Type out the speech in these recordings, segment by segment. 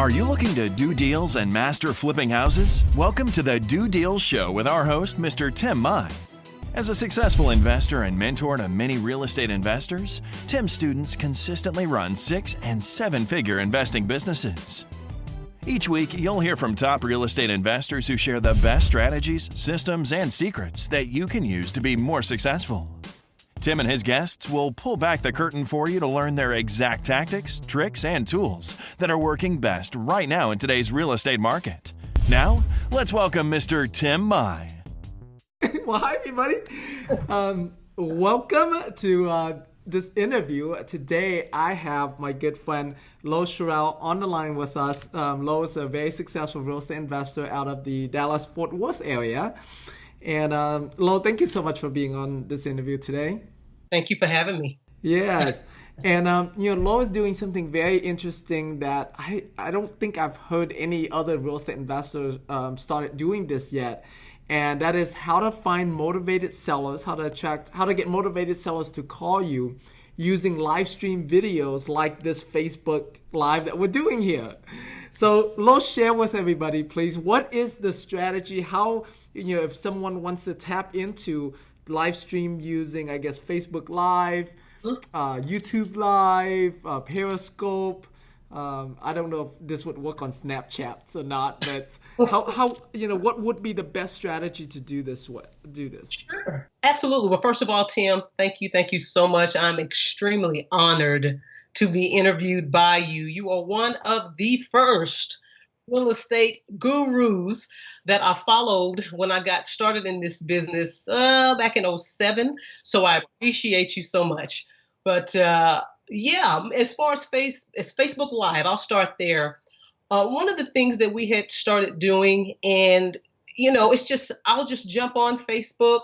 Are you looking to do deals and master flipping houses? Welcome to the Do Deals Show with our host, Mr. Tim Mai. As a successful investor and mentor to many real estate investors, Tim's students consistently run 6- and 7-figure investing businesses. Each week, you'll hear from top real estate investors who share the best strategies, systems, and secrets that you can use to be more successful. Tim and his guests will pull back the curtain for you to learn their exact tactics, tricks, and tools that are working best right now in today's real estate market. Now, let's welcome Mr. Tim Mai. Well, hi, everybody. Welcome to this interview. Today, I have my good friend Lo Sheriow on the line with us. Lo is a very successful real estate investor out of the Dallas-Fort Worth area. And Lo, thank you so much for being on this interview today. Thank you for having me. Yes. And, Lo is doing something very interesting that I don't think I've heard any other real estate investors started doing this yet. And that is how to find motivated sellers, how to get motivated sellers to call you using live stream videos like this Facebook Live that we're doing here. So, Lo, share with everybody, please, what is the strategy? How, if someone wants to tap into live stream using, I guess, Facebook Live, YouTube Live, Periscope. I don't know if this would work on Snapchat or not, but how what would be the best strategy to do this? Sure, absolutely. Well, first of all, Tim, thank you so much. I'm extremely honored to be interviewed by you. You are one of the first real estate gurus that I followed when I got started in this business back in 2007. So I appreciate you so much. But yeah, as far as Facebook Live, I'll start there. One of the things that we had started doing, and I'll just jump on Facebook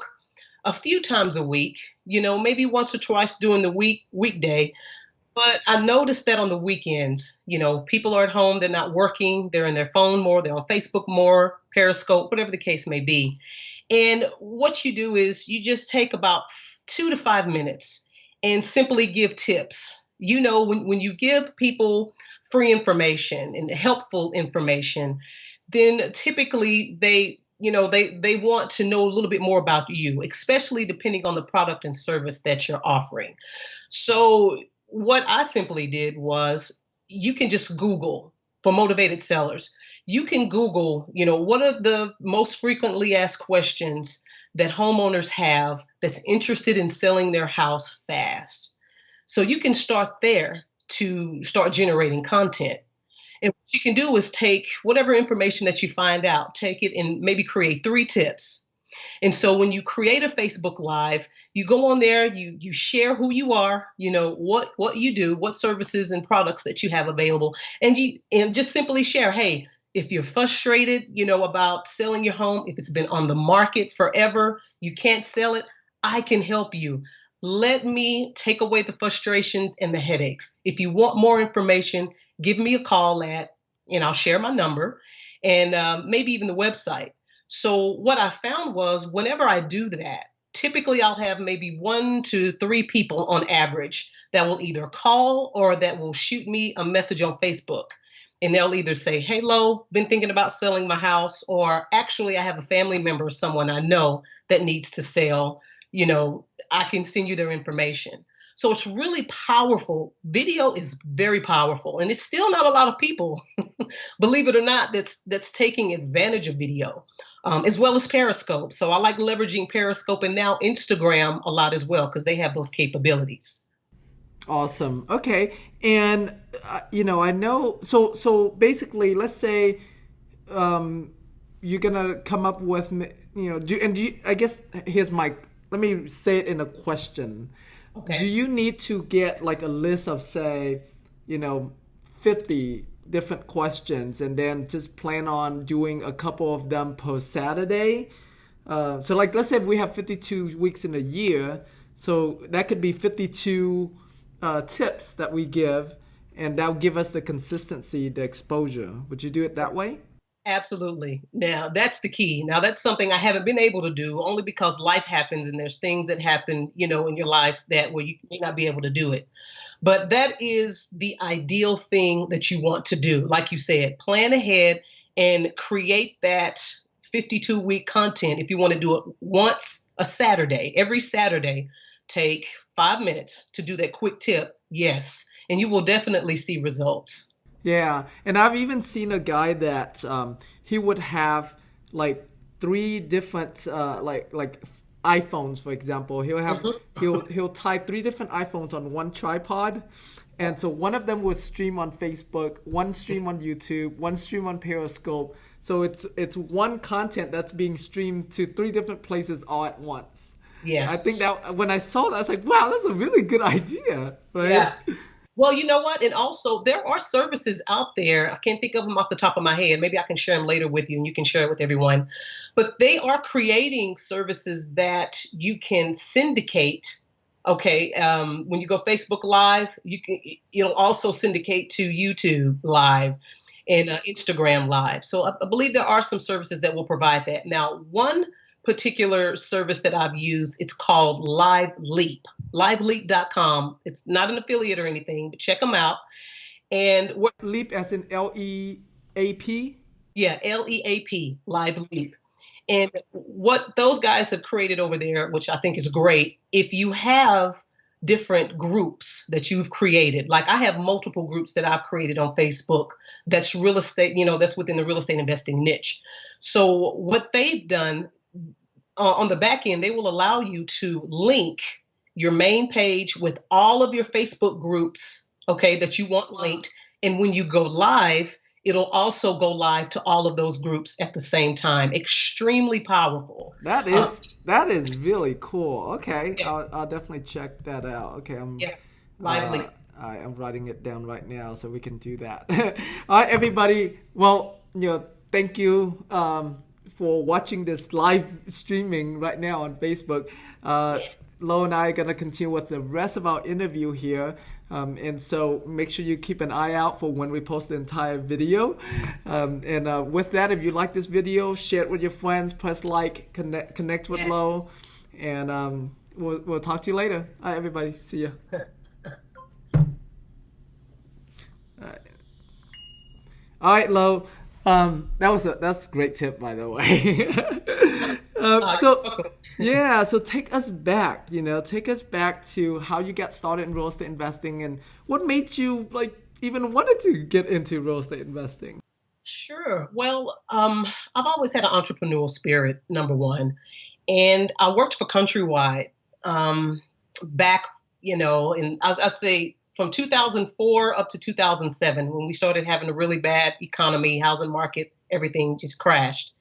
a few times a week, maybe once or twice during the weekday. But I noticed that on the weekends, people are at home, they're not working, they're in their phone more, they're on Facebook more, Periscope, whatever the case may be. And what you do is you just take about 2 to 5 minutes and simply give tips. When you give people free information and helpful information, then typically they want to know a little bit more about you, especially depending on the product and service that you're offering. So what I simply did was, you can just Google for motivated sellers. You can Google, what are the most frequently asked questions that homeowners have that's interested in selling their house fast. So you can start there to start generating content. And what you can do is take whatever information that you find out, take it and maybe create 3 tips. And so when you create a Facebook Live, you go on there, you share who you are, what you do, what services and products that you have available, and just simply share, hey, if you're frustrated, about selling your home, if it's been on the market forever, you can't sell it, I can help you. Let me take away the frustrations and the headaches. If you want more information, give me a call and I'll share my number and maybe even the website. So what I found was, whenever I do that, typically I'll have maybe 1 to 3 people on average that will either call or that will shoot me a message on Facebook. And they'll either say, hey, Lo, been thinking about selling my house, or actually I have a family member or someone I know that needs to sell. I can send you their information. So it's really powerful. Video is very powerful. And it's still not a lot of people, believe it or not, that's taking advantage of video, as well as Periscope. So I like leveraging Periscope and now Instagram a lot as well, because they have those capabilities. Awesome. Okay. And, I know, so basically, let's say you're going to come up with, I guess, let me say it in a question. Okay. Do you need to get like a list of, say, 50 different questions and then just plan on doing a couple of them per Saturday? So like, let's say we have 52 weeks in a year. So that could be 52 tips that we give, and that'll give us the consistency, the exposure. Would you do it that way? Absolutely. Now, that's the key. Now, that's something I haven't been able to do, only because life happens and there's things that happen, in your life that where you may not be able to do it. But that is the ideal thing that you want to do. Like you said, plan ahead and create that 52-week content. If you want to do it once a Saturday, every Saturday, take 5 minutes to do that quick tip. Yes. And you will definitely see results. Yeah, and I've even seen a guy that he would have like three different like iPhones, for example. He'll tie three different iPhones on one tripod, and so one of them would stream on Facebook, one stream on YouTube, one stream on Periscope. So it's one content that's being streamed to three different places all at once. I think Yes. that when I saw that, I was like, wow, that's a really good idea, right? Yeah. Well, you know what? And also, there are services out there. I can't think of them off the top of my head. Maybe I can share them later with you and you can share it with everyone. But they are creating services that you can syndicate. Okay. When you go Facebook Live, you'll also syndicate to YouTube Live and Instagram Live. So I believe there are some services that will provide that. Now, one particular service that I've used, it's called Live Leap, liveleap.com. It's not an affiliate or anything, but check them out. And what, Leap as in LEAP. yeah, LEAP, Live Leap. And what those guys have created over there, which I think is great, if you have different groups that you've created, like I have multiple groups that I've created on Facebook that's real estate, that's within the real estate investing niche. So what they've done on the back end, they will allow you to link your main page with all of your Facebook groups, okay, that you want linked. And when you go live, it'll also go live to all of those groups at the same time. Extremely powerful. That is really cool. Okay, Yeah, I'll definitely check that out. Okay, yeah, uh, lively. I'm writing it down right now so we can do that. All right, everybody. Well, thank you for watching this live streaming right now on Facebook. Lo and I are gonna continue with the rest of our interview here. And so make sure you keep an eye out for when we post the entire video. And with that, if you like this video, share it with your friends, press like, connect with Lo, Yes. and we'll talk to you later. All right, everybody. See ya. All right, Lo. That's a great tip, by the way. So Welcome. yeah, so take us back. Take us back to how you got started in real estate investing and what made you like even wanted to get into real estate investing. Sure. Well, I've always had an entrepreneurial spirit, number one. And I worked for Countrywide back, I'd say from 2004 up to 2007 when we started having a really bad economy, housing market, everything just crashed.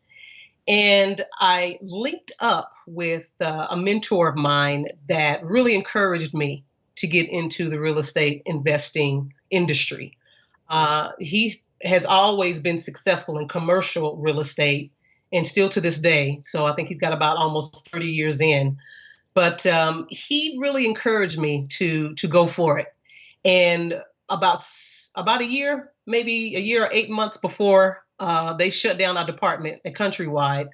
And I linked up with a mentor of mine that really encouraged me to get into the real estate investing industry. He has always been successful in commercial real estate and still to this day. So I think he's got about almost 30 years in. But he really encouraged me to go for it. And about a year, maybe a year or 8 months before they shut down our department at Countrywide,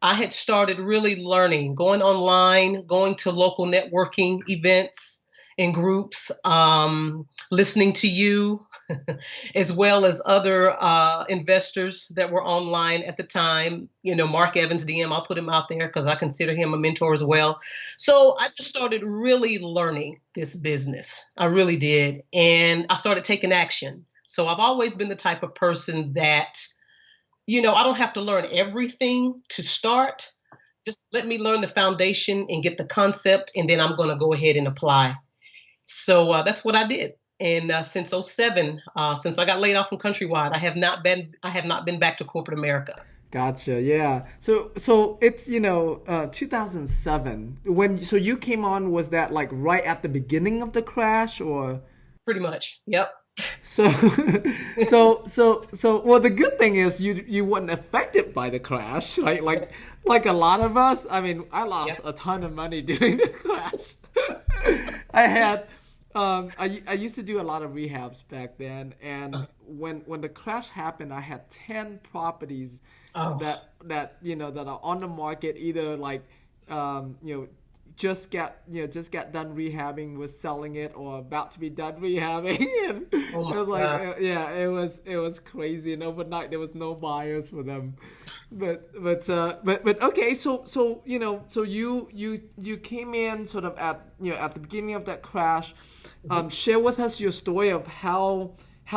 I had started really learning, going online, going to local networking events and groups, listening to you, as well as other investors that were online at the time. Mark Evans, DM, I'll put him out there because I consider him a mentor as well. So I just started really learning this business. I really did. And I started taking action. So I've always been the type of person that, I don't have to learn everything to start. Just let me learn the foundation and get the concept, and then I'm going to go ahead and apply. So that's what I did. And since '07, since I got laid off from Countrywide, I have not been back to corporate America. Gotcha. Yeah. So it's 2007 so you came on. Was that like right at the beginning of the crash or? Pretty much. Yep. So, well, the good thing is you weren't affected by the crash, right? Like a lot of us. I mean, I lost Yep. a ton of money during the crash. I had, I used to do a lot of rehabs back then, and when the crash happened, I had 10 properties Oh. that are on the market, either like, just got done rehabbing, was selling it or about to be done rehabbing, and Oh it my was like, God. yeah, it was crazy, and overnight there was no buyers for them. But okay, so you came in sort of at the beginning of that crash. Share with us your story of how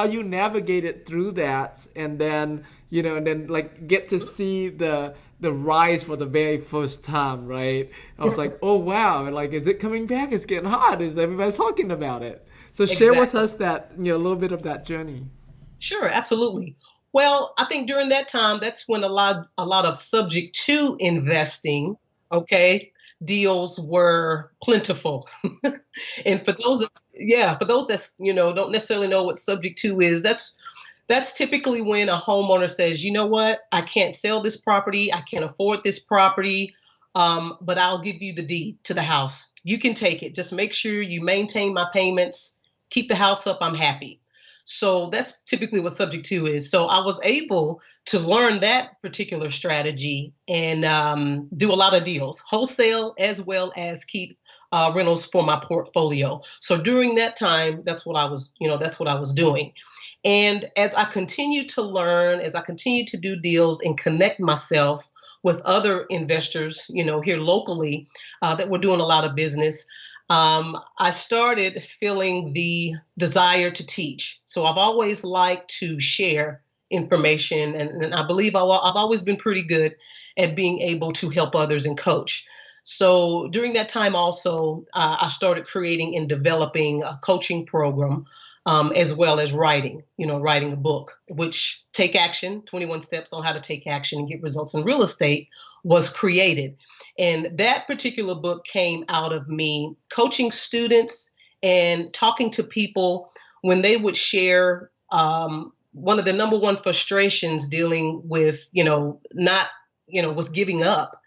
you navigated through that, and then like get to see the rise for the very first time, right? I was like, oh wow, like is it coming back? It's getting hot. Is everybody's talking about it? So share with Exactly. us that a little bit of that journey. Sure, absolutely. Well, I think during that time, that's when a lot of subject to investing, okay, deals were plentiful. And for those that's, don't necessarily know what subject to is, that's typically when a homeowner says, you know what, I can't sell this property, I can't afford this property, but I'll give you the deed to the house. You can take it. Just make sure you maintain my payments, keep the house up, I'm happy. So that's typically what subject to is. So I was able to learn that particular strategy and do a lot of deals, wholesale as well as keep rentals for my portfolio. So during that time, that's what I was doing. And as I continue to learn, as I continue to do deals and connect myself with other investors, here locally that were doing a lot of business, I started feeling the desire to teach. So I've always liked to share information, and I believe I've always been pretty good at being able to help others and coach. So during that time, also, I started creating and developing a coaching program, as well as writing a book, which Take Action 21 Steps on How to Take Action and Get Results in Real Estate was created. And that particular book came out of me coaching students and talking to people when they would share one of the number one frustrations dealing with, not, with giving up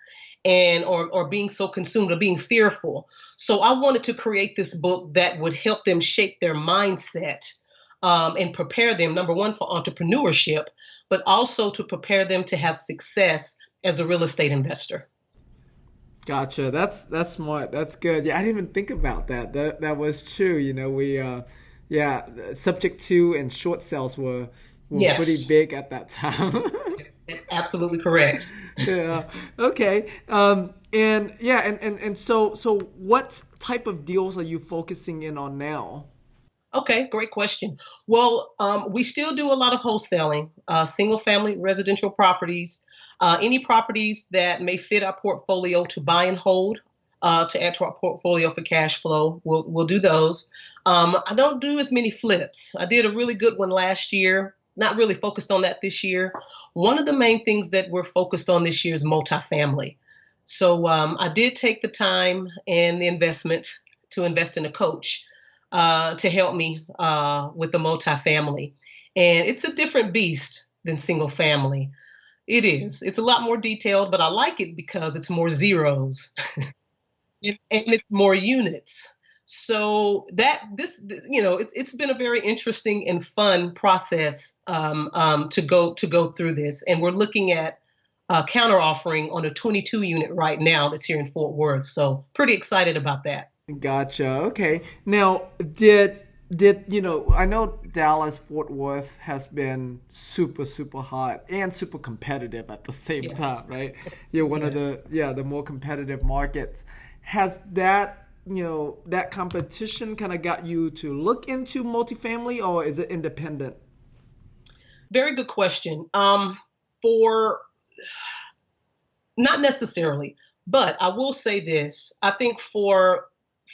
and or being so consumed or being fearful. So I wanted to create this book that would help them shape their mindset, and prepare them, number one, for entrepreneurship, but also to prepare them to have success as a real estate investor. Gotcha. That's smart. That's good. Yeah, I didn't even think about that. That was true. We yeah, subject to and short sales were pretty Yes, big at that time. that's absolutely correct. Yeah. Okay. And yeah, and so what type of deals are you focusing in on now? Okay, great question. Well, we still do a lot of wholesaling, single family residential properties, any properties that may fit our portfolio to buy and hold, to add to our portfolio for cash flow. We'll do those. I don't do as many flips. I did a really good one last year. Not really focused on that this year. One of the main things that we're focused on this year is multifamily. So I did take the time and the investment to invest in a coach to help me with the multifamily. And it's a different beast than single family. It is. It's a lot more detailed, but I like it because it's more zeros and it's more units. So that this, it's been a very interesting and fun process, to go through this. And we're looking at counter offering on a 22 unit right now that's here in Fort Worth. So pretty excited about that. Gotcha. Okay. Now, did I know Dallas Fort Worth has been super hot and super competitive at the same Yeah. time, right? You're one of Yes. the more competitive markets. Has that competition kind of got you to look into multifamily, or is it independent? Very good question. For Not necessarily, but I will say this. I think for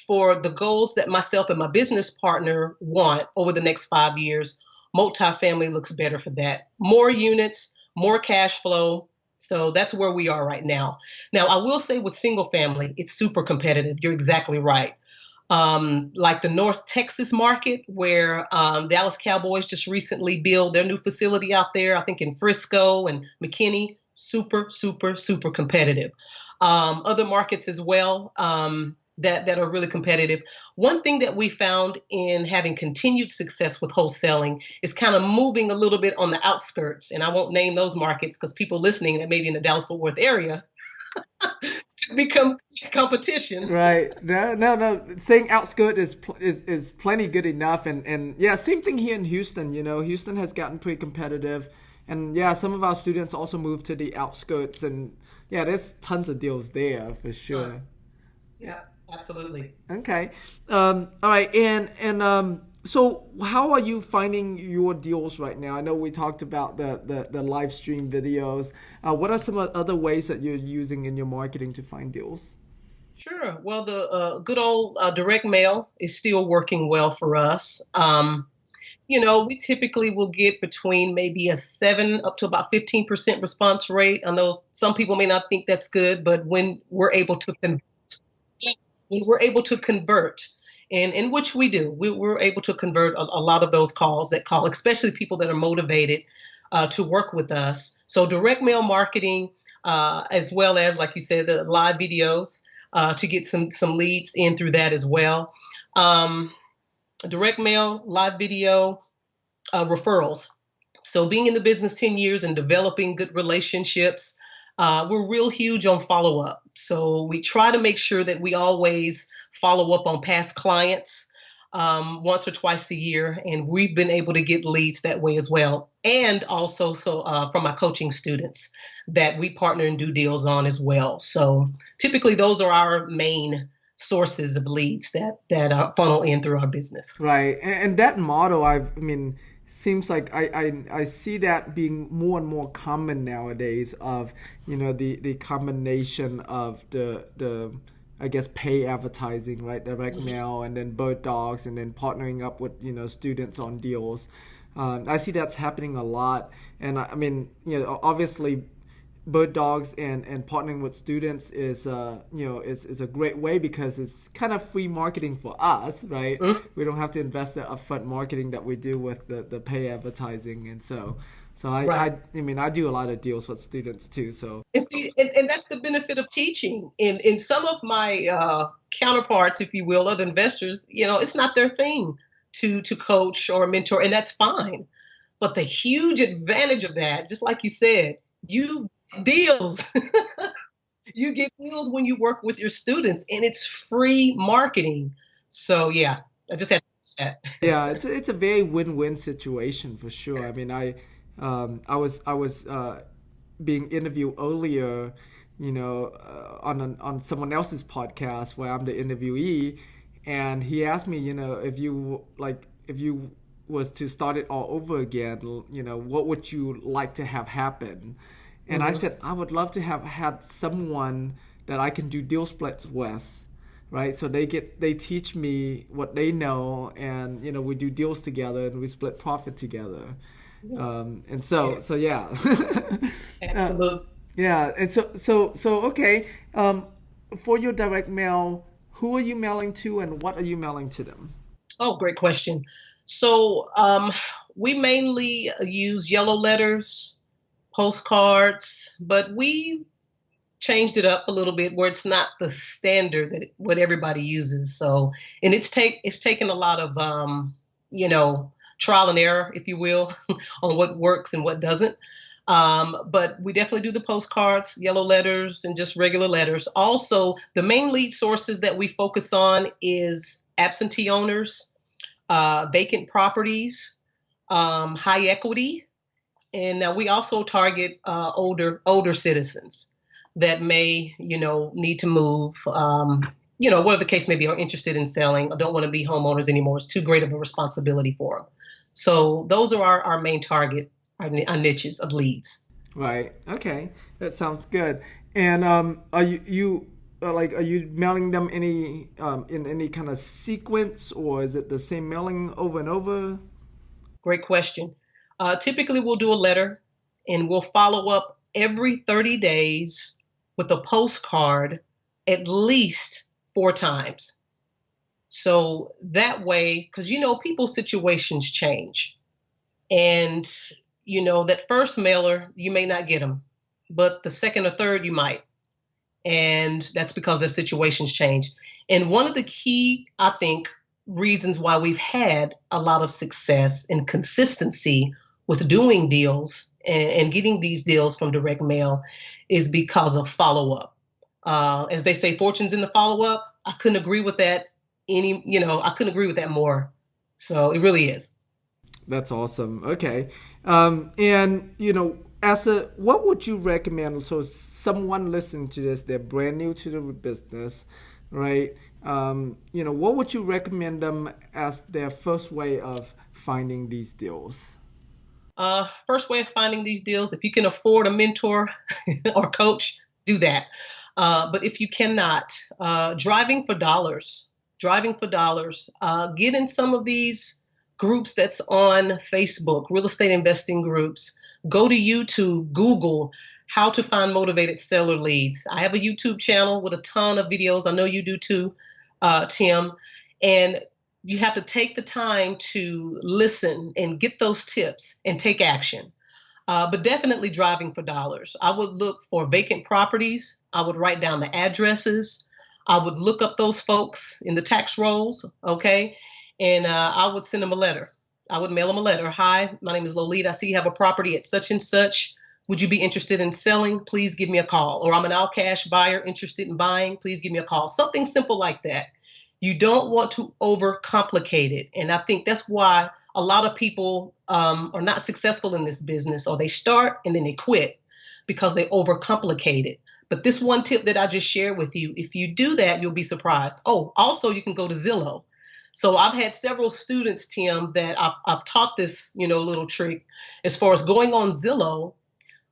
the goals that myself and my business partner want over the next 5 years, multifamily looks better for that. More units, more cash flow. So that's where we are right now. Now, I will say with single family, it's super competitive. You're exactly right. Like the North Texas market, where Dallas Cowboys just recently built their new facility out there, I think in Frisco and McKinney, super competitive. Other markets as well, that are really competitive. One thing that we found in having continued success with wholesaling is kind of moving a little bit on the outskirts, and I won't name those markets because people listening that may be in the Dallas Fort Worth area become competition. Right. No. Saying outskirt is plenty good enough, and yeah, same thing here in Houston. Houston has gotten pretty competitive, and yeah, some of our students also moved to the outskirts, and yeah, there's tons of deals there for sure. Yeah, absolutely. Okay. All right. And so how are you finding your deals right now? I know we talked about the live stream videos. What are some other ways that you're using in your marketing to find deals? Sure. Well, the good old direct mail is still working well for us. We typically will get between maybe a 7 up to about 15% response rate. I know some people may not think that's good, but when we're able to convert, and in which we do, we're able to convert a lot of those calls that call, especially people that are motivated to work with us. So direct mail marketing, as well as, like you said, the live videos to get some leads in through that as well. Um, Direct mail, live video, referrals. So being in the business 10 years and developing good relationships, we're real huge on follow up. So we try to make sure that we always follow up on past clients once or twice a year. And we've been able to get leads that way as well. And also from my coaching students that we partner and do deals on as well. So typically those are our main sources of leads that funnel in through our business. Right. And that model, I mean, seems like I see that being more and more common nowadays of, the combination of the I guess pay advertising, right? Direct mail and then bird dogs and then partnering up with, students on deals. I see that's happening a lot. And I mean, obviously bird dogs and partnering with students is is a great way because it's kind of free marketing for us, right? We don't have to invest the upfront marketing that we do with the pay advertising, and so Right. I mean I do a lot of deals with students too. So And see, and that's the benefit of teaching. In some of my counterparts, if you will, other investors, it's not their thing to coach or mentor, and that's fine. But the huge advantage of that, just like you said, you deals. You get deals when you work with your students, and it's free marketing. So yeah, I just had to say that. yeah, it's a very win-win situation for sure. I Yes. mean I was being interviewed earlier, on someone else's podcast where I'm the interviewee, and he asked me, if you was to start it all over again, what would you like to have happen? And I Mhm. said I would love to have had someone that I can do deal splits with, right? So they teach me what they know, and we do deals together and we split profit together. Yes. And Yeah, so yeah. uh, absolutely. yeah, and so okay. For your direct mail, who are you mailing to, and what are you mailing to them? Oh, great question. So we mainly use yellow letters, postcards, but we changed it up a little bit where it's not the standard what everybody uses. So, and it's taken a lot of trial and error, if you will, on what works and what doesn't. But we definitely do the postcards, yellow letters, and just regular letters. Also, the main lead sources that we focus on is absentee owners, vacant properties, high equity, and we also target older citizens that may, need to move, whatever the case may be, are interested in selling or don't want to be homeowners anymore. It's too great of a responsibility for them. So those are our main target, our niches of leads. Right. Okay. That sounds good. And are are you mailing them in any kind of sequence, or is it the same mailing over and over? Great question. Typically, we'll do a letter and we'll follow up every 30 days with a postcard at least 4 times. So that way, because people's situations change. And, that first mailer, you may not get them, but the second or third, you might. And that's because their situations change. And one of the key, I think, reasons why we've had a lot of success and consistency with doing deals and getting these deals from direct mail is because of follow up. As they say, fortune's in the follow-up. I couldn't agree with that I couldn't agree with that more. So it really is. That's awesome. Okay. And, what would you recommend? So, someone listening to this, they're brand new to the business, right? What would you recommend them as their first way of finding these deals? First way of finding these deals, if you can afford a mentor or coach, do that. But if you cannot, driving for dollars, get in some of these groups that's on Facebook, real estate investing groups. Go to YouTube, Google how to find motivated seller leads. I have a YouTube channel with a ton of videos. I know you do too, Tim. And you have to take the time to listen and get those tips and take action. But definitely driving for dollars. I would look for vacant properties. I would write down the addresses. I would look up those folks in the tax rolls, okay? And I would send them a letter. I would mail them a letter. Hi, my name is Lolita. I see you have a property at such and such. Would you be interested in selling? Please give me a call. Or I'm an all cash buyer interested in buying. Please give me a call. Something simple like that. You don't want to overcomplicate it. And I think that's why a lot of people are not successful in this business, or they start and then they quit because they overcomplicate it. But this one tip that I just shared with you, if you do that, you'll be surprised. Oh, also you can go to Zillow. So I've had several students, Tim, that I've taught this, little trick as far as going on Zillow,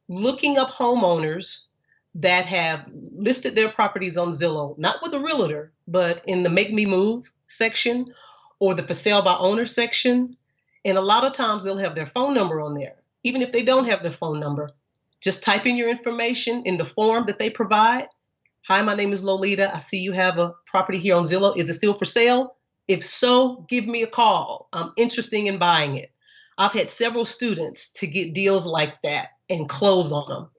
looking up homeowners that have listed their properties on Zillow, not with a realtor, but in the Make Me Move section or the For Sale by Owner section. And a lot of times they'll have their phone number on there. Even if they don't have their phone number, just type in your information in the form that they provide. Hi, my name is Lolita. I see you have a property here on Zillow. Is it still for sale? If so, give me a call. I'm interested in buying it. I've had several students to get deals like that and close on them.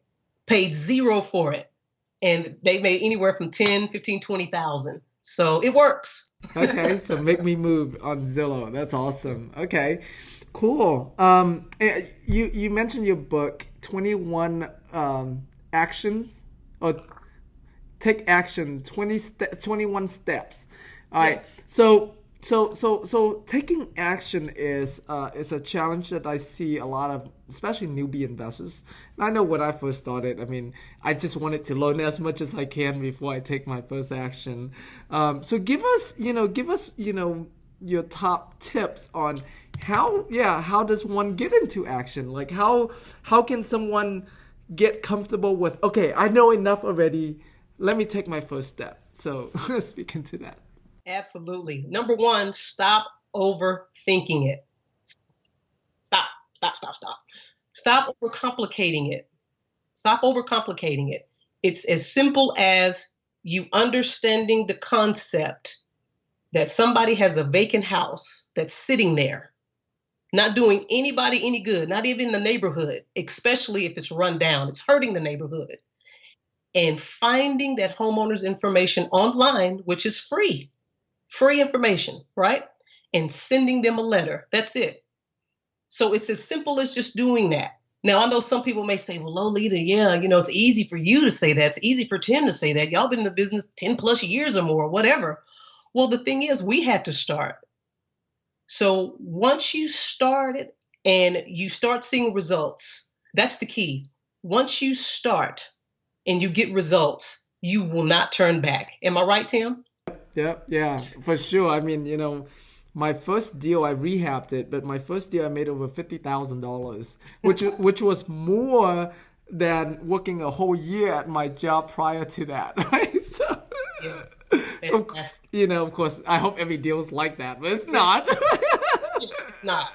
Paid zero for it. And they made anywhere from 10, 15, 20,000. So it works. Okay, so Make Me Move on Zillow. That's awesome. Okay, cool. You mentioned your book, 21 actions, or take action, 21 steps. All right. Yes. So taking action is a challenge that I see a lot of, especially newbie investors. And I know when I first started, I just wanted to learn as much as I can before I take my first action. So give us your top tips on how does one get into action? Like how can someone get comfortable with, okay, I know enough already, let me take my first step. So speak into that. Absolutely. Number one, stop overthinking it. Stop. Stop overcomplicating it. Stop overcomplicating it. It's as simple as you understanding the concept that somebody has a vacant house that's sitting there, not doing anybody any good, not even the neighborhood, especially if it's run down. It's hurting the neighborhood. And finding that homeowner's information online, which is free information, right? And sending them a letter. That's it. So it's as simple as just doing that. Now, I know some people may say, well, Lolita, it's easy for you to say that. It's easy for Tim to say that. Y'all been in the business 10 plus years or more, whatever. Well, the thing is, we had to start. So once you start it and you start seeing results, that's the key. Once you start and you get results, you will not turn back. Am I right, Tim? Yeah, for sure. My first deal, I rehabbed it, but my first deal I made over $50,000, which was more than working a whole year at my job prior to that, right? So, yes. Of course, I hope every deal is like that, but it's not. It's not.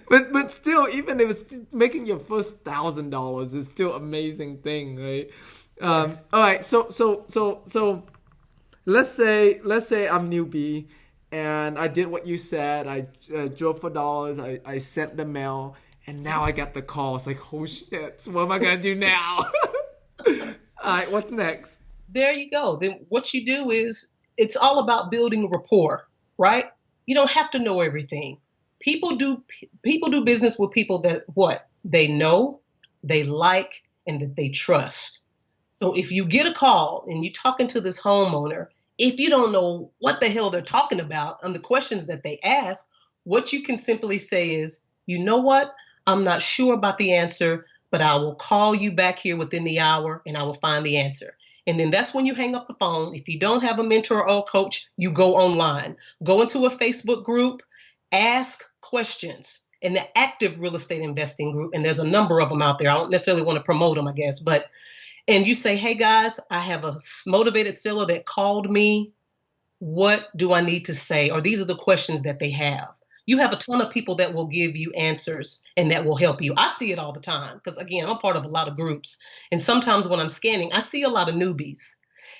but still, even if it's making your first $1,000, it's still an amazing thing, right? Yes. All right, so let's say I'm newbie, and I did what you said. I drove for dollars. I sent the mail, and now I got the call. It's like, oh shit, what am I gonna do now? All right, what's next? There you go. Then what you do is, it's all about building rapport, right? You don't have to know everything. People do business with people that what they know, they like, and that they trust. So if you get a call and you're talking to this homeowner, if you don't know what the hell they're talking about and the questions that they ask, what you can simply say is, you know what? I'm not sure about the answer, but I will call you back here within the hour and I will find the answer. And then that's when you hang up the phone. If you don't have a mentor or a coach, you go online, go into a Facebook group, ask questions in the active real estate investing group. And there's a number of them out there. I don't necessarily want to promote them, I guess, and you say, hey guys, I have a motivated seller that called me. What do I need to say? Or these are the questions that they have. You have a ton of people that will give you answers and that will help you. I see it all the time because, again, I'm part of a lot of groups. And sometimes when I'm scanning, I see a lot of newbies.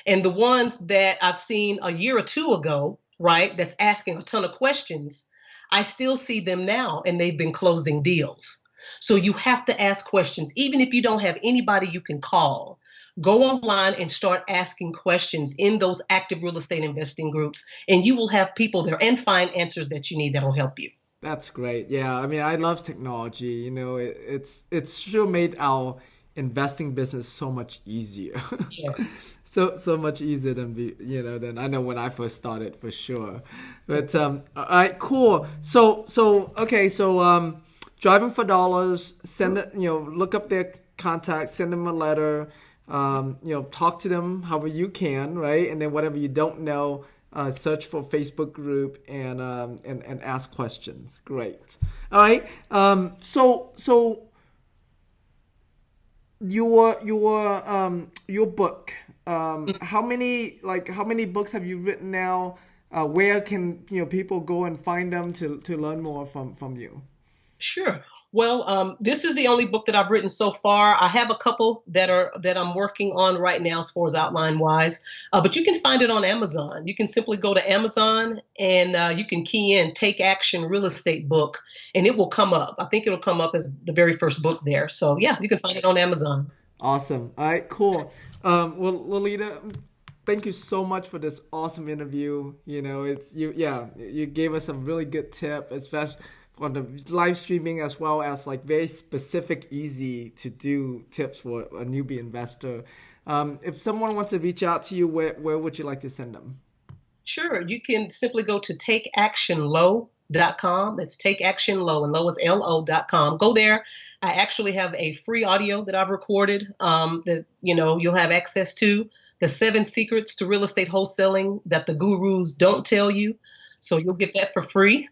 And the ones that I've seen a year or two ago, right, that's asking a ton of questions, I still see them now and they've been closing deals. So you have to ask questions. Even if you don't have anybody you can call, go online and start asking questions in those active real estate investing groups, and you will have people there and find answers that you need that will help you. That's great. Yeah, I mean, I love technology. You know, it's sure made our investing business so much easier. Yes. so much easier than I know when I first started, for sure. But all right, cool. So Driving for Dollars, send it, look up their contact, send them a letter, talk to them however you can, right? And then whatever you don't know, search for Facebook group and ask questions. Great. All right. So your book. How many books have you written now? Where can people go and find them to learn more from you? Sure. Well, this is the only book that I've written so far. I have a couple that I'm working on right now as far as outline wise, but you can find it on Amazon. You can simply go to Amazon and you can key in "Take Action Real Estate Book" and it will come up. I think it'll come up as the very first book there. So yeah, you can find it on Amazon. Awesome. All right, cool. Well, Lolita, thank you so much for this awesome interview. You gave us some really good tip, especially on the live streaming, as well as like very specific, easy to do tips for a newbie investor. If someone wants to reach out to you, where would you like to send them? Sure. You can simply go to takeactionlo.com. That's Take Action Low, and Low is LO.com. Go there. I actually have a free audio that I've recorded that you'll have access to. The 7 secrets to real estate wholesaling that the gurus don't tell you. So you'll get that for free.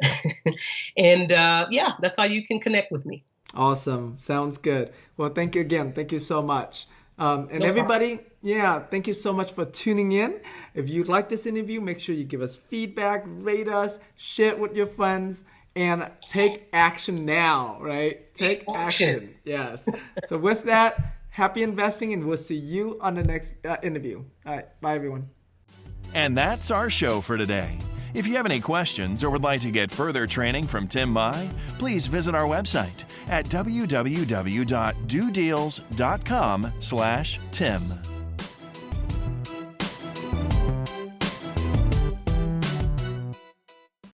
And that's how you can connect with me. Awesome. Sounds good. Well, thank you again. Thank you so much. And no everybody, thank you so much for tuning in. If you like this interview, make sure you give us feedback, rate us, share it with your friends, and take action now, right? Take action. Yes. So with that, happy investing, and we'll see you on the next interview. All right. Bye, everyone. And that's our show for today. If you have any questions or would like to get further training from Tim Mai, please visit our website at www.dodeals.com/Tim.